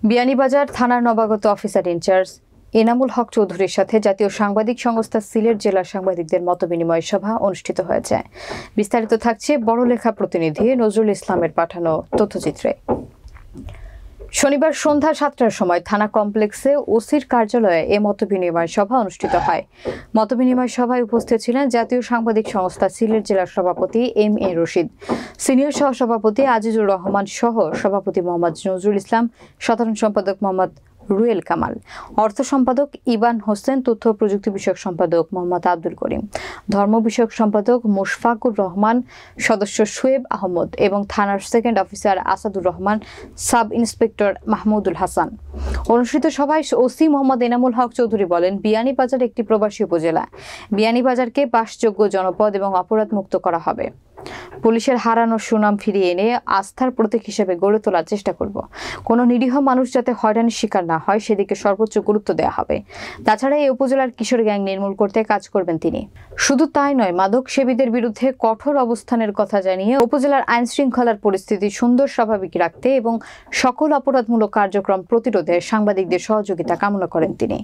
বিয়ানীবাজার থানার নবাগত officer in charge Enamul Haque চৌধুরীর সাথে জাতীয় সাংবাদিক সংস্থা সিলেট জেলা সাংবাদিকদের মতবিনিময় সভা অনুষ্ঠিত হয়েছে। বিস্তারিত থাকছে বড়লেখা প্রতিনিধি নজরুল ইসলামের পাঠানো তথ্যচিত্রে। শনিবার সন্ধ্যা 7টার সময় থানা কমপ্লেক্সে ওসির কার্যালয়ে এ মতবিনিময় সভা অনুষ্ঠিত হয়। মতবিনিময় সভায় উপস্থিত ছিলেন জাতীয় সাংবাদিক সংস্থা সিলেট জেলার সভাপতি এম.এ. রশিদ, সিনিয়র সহসভাপতি আজিজুর রহমান সহ সভাপতি মোহাম্মদ নজরুল ইসলাম, সাধারণ সম্পাদক মোহাম্মদ রুয়েল কামাল, অর্থ সম্পাদক ইবান হোসেন, তথ্য প্রযুক্তি বিষয়ক সম্পাদক মোহাম্মদ আব্দুল করিম, ধর্ম বিষয়ক সম্পাদক মুশফাকুর রহমান, সদস্য শোয়েব আহমদ এবং থানার second officer Asadur Rahman, sub inspector Mahmudul Hasan. অনুষ্ঠিত সভায় ওসি মোহাম্মদ এনামুল হক চৌধুরী বলেন, বিয়ানীবাজার একটি প্রবাসী উপজেলা। বিয়ানীবাজারকে বাসযোগ্য জনপদ এবং অপরাধ মুক্ত করা হবে। পুলিশের হারানো সুনাম ফিরিয়ে এনে আস্থার প্রতীক হিসেবে গড়ে তোলার চেষ্টা করব। কোনো নিরীহ মানুষ যাতে হয়রানির শিকার না হয় সেদিকে সর্বোচ্চ গুরুত্ব দেওয়া হবে। তাছাড়া এই উপজেলার কিশোর গ্যাং নির্মূল করতে কাজ করবেন তিনি। শুধু তাই নয়, মাদক সেবীদের বিরুদ্ধে কঠোর অবস্থানের কথা জানিয়ে উপজেলার আইন শৃঙ্খলার পরিস্থিতি সুন্দর স্বাভাবিক রাখতে এবং সকল অপরাধমূলক কার্যক্রম প্রতিরোধে সাংবাদিকদের সহযোগিতা কামনা করেন তিনি।